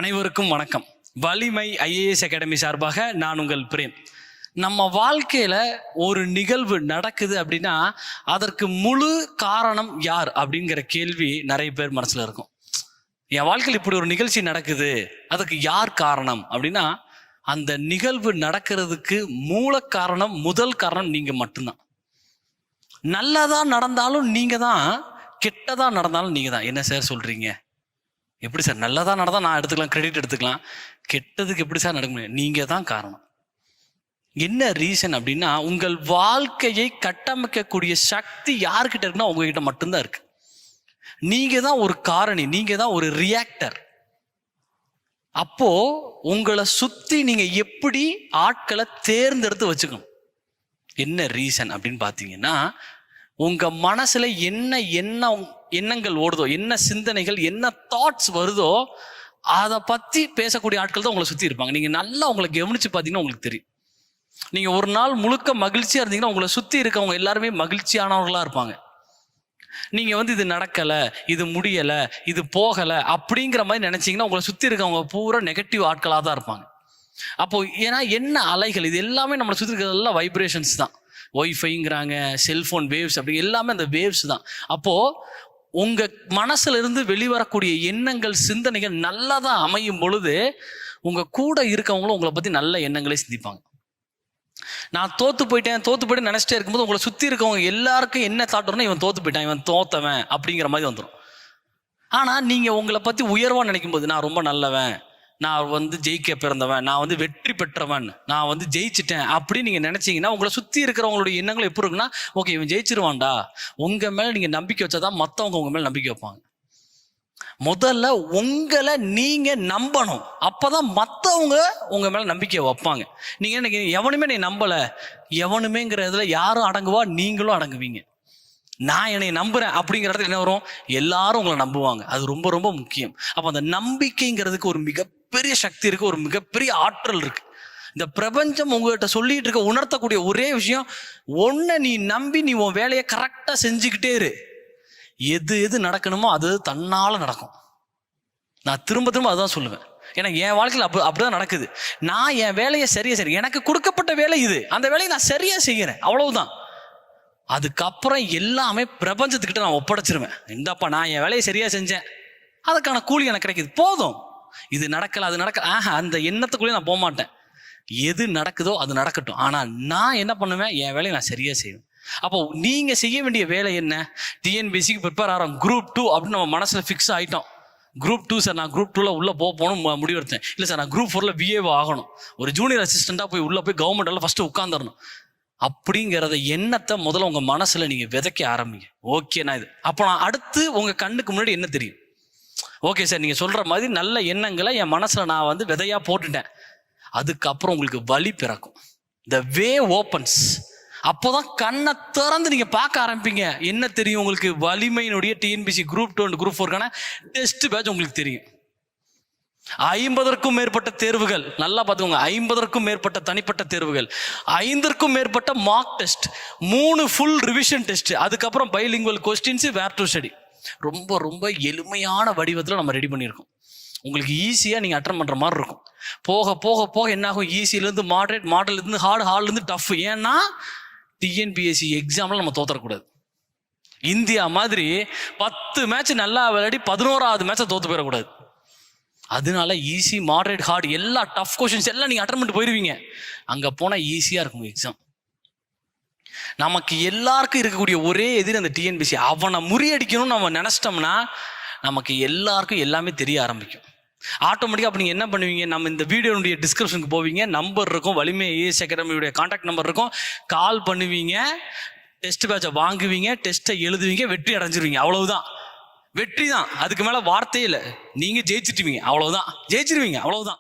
அனைவருக்கும் வணக்கம். வலிமை IAS அகாடமி சார்பாக நான் உங்கள் பிரேம். நம்ம வாழ்க்கையில ஒரு நிகழ்வு நடக்குது அப்படின்னா அதற்கு முழு காரணம் யார் அப்படிங்கிற கேள்வி நிறைய பேர் மனசுல இருக்கும். என் வாழ்க்கையில் இப்படி ஒரு நிகழ்ச்சி நடக்குது, அதுக்கு யார் காரணம் அப்படின்னா அந்த நிகழ்வு நடக்கிறதுக்கு மூல காரணம், முதல் காரணம் நீங்க மட்டும்தான். நல்லதா நடந்தாலும் நீங்க தான், கெட்டதா நடந்தாலும் நீங்க தான். என்ன சார் சொல்றீங்க? எப்படி சார்? நல்லதா நடந்தா நான் எடுத்துக்கலாம், கிரெடிட் எடுத்துக்கலாம், கெட்டதுக்கு எப்படி சார் நடக்க முடியும்? நீங்க தான் காரணம். என்ன ரீசன் அப்படின்னா உங்கள் வாழ்க்கையை கட்டமைக்கக்கூடிய சக்தி யாருக்கிட்ட இருக்குன்னா உங்ககிட்ட மட்டும்தான் இருக்கு. நீங்க தான் ஒரு காரணி, நீங்க தான் ஒரு ரியாக்டர். அப்போ உங்களை சுத்தி நீங்க எப்படி ஆட்களை தேர்ந்தெடுத்து வச்சுக்கணும். என்ன ரீசன் அப்படின்னு பார்த்தீங்கன்னா உங்க மனசுல என்ன எண்ணங்கள் ஓடுதோ, என்ன சிந்தனைகள், என்ன தாட்ஸ் வருதோ அதை பத்தி பேசக்கூடிய ஆட்கள் தான் உங்களை சுத்தி இருப்பாங்க. நீங்க நல்லா உங்களை கவனிச்சு பார்த்தீங்கன்னா உங்களுக்கு தெரியும். நீங்க ஒரு நாள் முழுக்க மகிழ்ச்சியா இருந்தீங்கன்னா உங்களை சுத்தி இருக்கவங்க எல்லாருமே மகிழ்ச்சியானவர்களா இருப்பாங்க. நீங்க இது நடக்கல, இது முடியல, இது போகல அப்படிங்கிற மாதிரி நினைச்சீங்கன்னா உங்களை சுத்தி இருக்கவங்க பூரா நெகட்டிவ் ஆட்களாக தான் இருப்பாங்க. அப்போ ஏன்னா என்ன அலைகள், இது எல்லாமே நம்மளை சுத்தி இருக்கிறதெல்லாம் வைப்ரேஷன்ஸ் தான். ஒய்ஃபைங்கிறாங்க, செல்போன் வேவ்ஸ், அப்படி எல்லாமே அந்த வேவ்ஸ் தான். அப்போ உங்க மனசுல இருந்து வெளிவரக்கூடிய எண்ணங்கள், சிந்தனைகள் நல்லதா அமையும் பொழுது உங்க கூட இருக்கவங்களும் உங்களை பத்தி நல்ல எண்ணங்களே சிந்திப்பாங்க. நான் தோத்து போயிட்டேன் நினைச்சிட்டே இருக்கும்போது உங்களை சுத்தி இருக்கவங்க எல்லாருக்கும் என்ன தாட் வரும்னா இவன் தோத்து போயிட்டான், இவன் தோத்தவன் அப்படிங்கிற மாதிரி வந்துடும். ஆனா நீங்க உங்களை பத்தி உயர்வா நினைக்கும் போது நான் ரொம்ப நல்லவன், நான் ஜெயிக்க பிறந்தவன், நான் வெற்றி பெற்றவன், நான் ஜெயிச்சிட்டேன் அப்படின்னு நீங்க நினைச்சீங்கன்னா உங்களை சுத்தி இருக்கிறவங்களுடைய எண்ணங்கள் எப்படி இருக்குன்னா ஓகே இவன் ஜெயிச்சிருவான்டா. உங்க மேல நீங்க நம்பிக்கை வச்சாதான் மத்தவங்க உங்க மேல நம்பிக்கை வைப்பாங்க. முதல்ல உங்களை நீங்க நம்பணும், அப்பதான் மத்தவங்க உங்க மேல நம்பிக்கை வைப்பாங்க. நீங்க என்ன எவனுமே நீ நம்பல, எவனுமேங்கிறதுல யாரும் அடங்குவா, நீங்களும் அடங்குவீங்க. நான் என்னை நம்புறேன் அப்படிங்கிற இடத்துல என்ன வரும், எல்லாரும் உங்களை நம்புவாங்க. அது ரொம்ப ரொம்ப முக்கியம். அப்ப அந்த நம்பிக்கைங்கிறதுக்கு ஒரு மிகப்பெரிய சக்தி இருக்கு, ஒரு மிகப்பெரிய ஆற்றல் இருக்கு. இந்த பிரபஞ்சம் உங்ககிட்ட சொல்லிட்டு இருக்க உணர்த்தக்கூடிய ஒரே விஷயம், ஒன்ன நீ நம்பி நீ உன் வேலையை கரெக்டா செஞ்சுக்கிட்டே இரு. எது நடக்கணுமோ அது தன்னால நடக்கும். நான் திரும்ப அதுதான் சொல்லுவேன். ஏன்னா என் வாழ்க்கையில் அப்படிதான் நடக்குது. நான் என் வேலையை சரியா எனக்கு கொடுக்கப்பட்ட வேலை இது, அந்த வேலையை நான் சரியா செய்யறேன், அவ்வளவுதான். அதுக்கப்புறம் எல்லாமே பிரபஞ்சத்துக்கிட்ட நான் ஒப்படைச்சிருவேன். இந்தப்பா நான் என் வேலையை சரியா செஞ்சேன், அதுக்கான கூலி எனக்கு கிடைக்குது, போதும். இது நடக்கல, அது நடக்கல, அந்த எண்ணத்துக்குள்ளேயே நான் போக மாட்டேன். எது நடக்குதோ அது நடக்கட்டும், ஆனா நான் என்ன பண்ணுவேன், என் வேலையை நான் சரியா செய்வேன். அப்போ நீங்க செய்ய வேண்டிய வேலை என்ன? TNPSCக்கு ப்ரிப்பேர் ஆகிறோம், Group 2 அப்படின்னு நம்ம மனசுல ஃபிக்ஸ் ஆயிட்டோம். Group 2 சார், நான் Group 2ல உள்ள போகணும் முடிவெடுத்தேன். இல்லை சார் நான் Group 4ல VA ஆகணும், ஒரு ஜூனியர் அசிஸ்டண்டா போய் உள்ள போய் கவர்மெண்ட்ல ஃபர்ஸ்ட் உட்காந்துடணும் அப்படிங்கிறத எண்ணத்தை முதல்ல உங்க மனசுல நீங்க விதைக்க ஆரம்பிங்க. ஓகே நான் இது அப்போ நான் அடுத்து உங்க கண்ணுக்கு முன்னாடி என்ன தெரியும்? ஓகே சார் நீங்க சொல்ற மாதிரி நல்ல எண்ணங்களை என் மனசுல நான் விதையா போட்டுட்டேன். அதுக்கப்புறம் உங்களுக்கு வழி பிறக்கும், த வே ஓப்பன்ஸ். அப்போதான் கண்ணை திறந்து நீங்க பார்க்க ஆரம்பிப்பீங்க. என்ன தெரியும் உங்களுக்கு? வலிமையினுடைய TNPSC Group 2 and Group 4க்கான டெஸ்ட் பேட்ச் உங்களுக்கு தெரியும். 50க்கும் மேற்பட்ட தேர்வுகள், நல்லா பார்த்துக்கோங்க, 50க்கும் மேற்பட்ட தனிப்பட்ட தேர்வுகள், 5க்கும் மேற்பட்ட mark test, 3 full revision test, அதுக்கப்புறம் bilingual questions, where to study. ரொம்ப ரொம்ப எளிமையான வடிவத்தில் நம்ம ரெடி பண்ணியிருக்கோம். உங்களுக்கு ஈஸியாக நீங்கள் அட்டன் பண்ணுற மாதிரி இருக்கும். போக போக போக என்ன ஆகும், ஈஸியிலேருந்து மாடரேட், மாடல்லேருந்து ஹார்டு, ஹார்ட்லேருந்து டஃப். ஏன்னா TNPSC எக்ஸாமில் நம்ம தோத்தரக்கூடாது. இந்தியா மாதிரி 10 மேட்ச் நல்லா விளையாடி 11வது மேட்சை தோத்து போயிடக்கூடாது. அதனால ஈஸி, மாடரேட், ஹார்ட், எல்லா டஃப் கொஸ்டின்ஸ் எல்லாம் நீங்க அட்டன் பண்ணிட்டு போயிருவீங்க. அங்க போனா ஈஸியா இருக்கும் எக்ஸாம். நமக்கு எல்லாருக்கும் இருக்கக்கூடிய ஒரே எதிரி அந்த TNPSC. அவனை முறியடிக்கணும்னு நம்ம நினைச்சிட்டோம்னா நமக்கு எல்லாருக்கும் எல்லாமே தெரிய ஆரம்பிக்கும் ஆட்டோமேட்டிக்கா. அப்ப நீங்க என்ன பண்ணுவீங்க, நம்ம இந்த வீடியோனுடைய டிஸ்கிரிப்ஷனுக்கு போவீங்க, நம்பர் இருக்கும், வலிமை IAS அகாடமியுடைய கான்டாக்ட் நம்பர் இருக்கும், கால் பண்ணுவீங்க, டெஸ்ட் பேட்சை வாங்குவீங்க, டெஸ்ட்டை எழுதுவீங்க, வெற்றி அடைஞ்சிருவீங்க. அவ்வளவுதான், வெற்றி தான். அதுக்கு மேல வார்த்தையே இல்லை. நீங்க ஜெயிச்சிட்டுவீங்க, அவ்வளவுதான், ஜெயிச்சிருவீங்க, அவ்வளவுதான்.